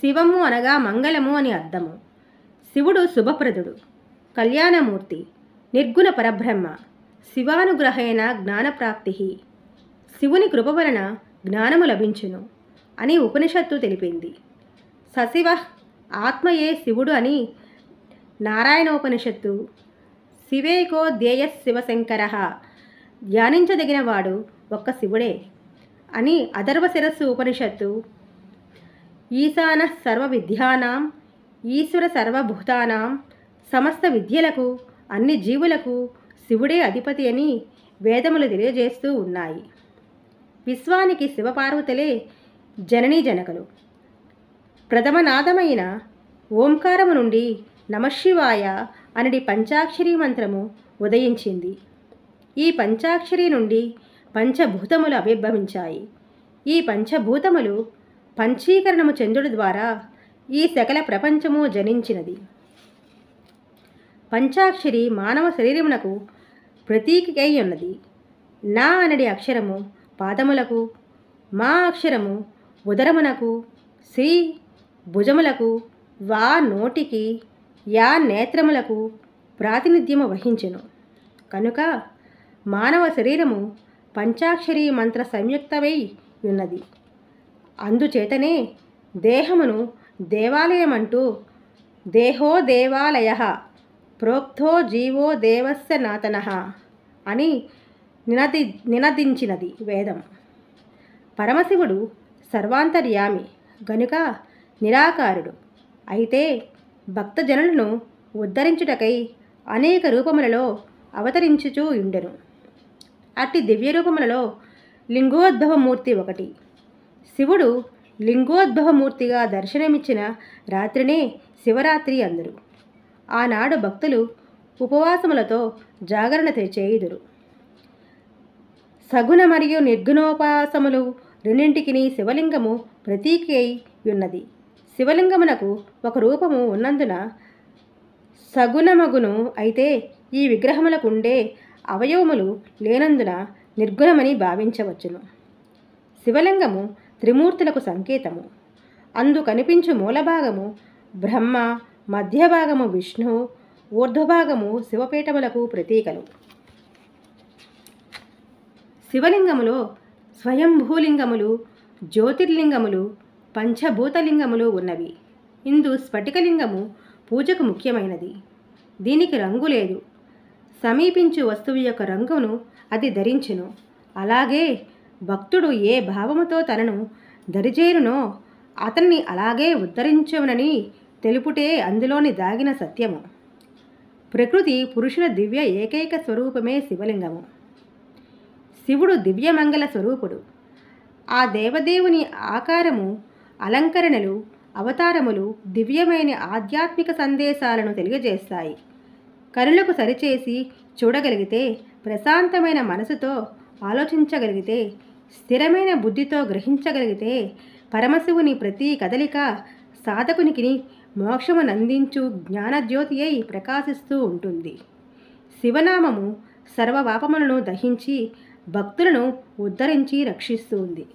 శివము అనగా మంగళము అని అర్థము. శివుడు శుభప్రదుడు, కళ్యాణమూర్తి, నిర్గుణ పరబ్రహ్మ. శివానుగ్రహేణ జ్ఞానప్రాప్తి. శివుని కృప వలన జ్ఞానము లభించును అని ఉపనిషత్తు తెలిపింది. సశివ ఆత్మయే శివుడు అని నారాయణోపనిషత్తు. శివేకో ధ్యేయ శివశంకర, ధ్యానించదగినవాడు ఒక్క శివుడే అని అథర్వ శిరస్సు ఉపనిషత్తు. ఈశాన సర్వ విద్యానాం ఈశ్వర సర్వభూతానాం, సమస్త విద్యలకు అన్ని జీవులకు శివుడే అధిపతి అని వేదములు తెలియజేస్తూ ఉన్నాయి. విశ్వానికి శివపార్వతులే జననీ జనకులు. ప్రథమనాదమైన ఓంకారము నుండి నమశివాయ అనడి పంచాక్షరీ మంత్రము ఉదయించింది. ఈ పంచాక్షరి నుండి పంచభూతములు ఆవిర్భవించాయి. ఈ పంచభూతములు పంచీకరణము చెందుడు ద్వారా ఈ సకల ప్రపంచము జనించినది. పంచాక్షరి మానవ శరీరమునకు ప్రతీకై ఉన్నది. నా అనడి అక్షరము పాదములకు, మా అక్షరము ఉదరమునకు, శ్రీ భుజములకు, వా నోటికి, యా నేత్రములకు ప్రాతినిధ్యము వహించెను. కనుక మానవ శరీరము పంచాక్షరీ మంత్ర సంయుక్తమై ఉన్నది. అందుచేతనే దేహమును దేవాలయమంటూ దేహో దేవాలయ ప్రోక్తో జీవో దేవస్య నాతనః అని నినదించినది వేదం. పరమశివుడు సర్వాంతర్యామి గనుక నిరాకారుడు. అయితే భక్తజనులను ఉద్ధరించుటకై అనేక రూపములలో అవతరించుచూ ఉండెను. అట్టి దివ్య రూపములలో లింగోద్భవమూర్తి ఒకటి. శివుడు లింగోద్భవమూర్తిగా దర్శనమిచ్చిన రాత్రినే శివరాత్రి అందరు. ఆనాడు భక్తులు ఉపవాసములతో జాగరణ చేయుదురు. సగుణ మరియు నిర్గుణోపాసములు రెండింటికి శివలింగము ప్రతీకి అయి ఉన్నది. శివలింగమునకు ఒక రూపము ఉన్నందున సగుణమగును. అయితే ఈ విగ్రహములకు ఉండే అవయవములు లేనందున నిర్గుణమని భావించవచ్చును. శివలింగము త్రిమూర్తులకు సంకేతము. అందు కనిపించు మూలభాగము బ్రహ్మ, మధ్యభాగము విష్ణు, ఊర్ధ్వభాగము శివపీఠములకు ప్రతీకలు. శివలింగములో స్వయంభూలింగములు, జ్యోతిర్లింగములు, పంచభూతలింగములు ఉన్నవి. ఇందు స్ఫటికలింగము పూజకు ముఖ్యమైనది. దీనికి రంగు లేదు. సమీపించు వస్తువు యొక్క రంగును అది ధరించును. అలాగే భక్తుడు ఏ భావముతో తనను దరిచేరునో అతన్ని అలాగే ఉద్ధరించునని తెలుపుటే అందులోని దాగిన సత్యము. ప్రకృతి పురుషుల దివ్య ఏకైక స్వరూపమే శివలింగము. శివుడు దివ్యమంగళ స్వరూపుడు. ఆ దేవదేవుని ఆకారము, అలంకరణలు, అవతారములు దివ్యమైన ఆధ్యాత్మిక సందేశాలను తెలియజేస్తాయి. కనులకు సరిచేసి చూడగలిగితే, ప్రశాంతమైన మనసుతో ఆలోచించగలిగితే, స్థిరమైన బుద్ధితో గ్రహించగలిగితే పరమశివుని ప్రతి కదలిక సాధకునికి మోక్షమునందించు జ్ఞానజ్యోతి అయి ప్రకాశిస్తూ ఉంటుంది. శివనామము సర్వపాపములను దహించి భక్తులను ఉద్ధరించి రక్షిస్తుంది.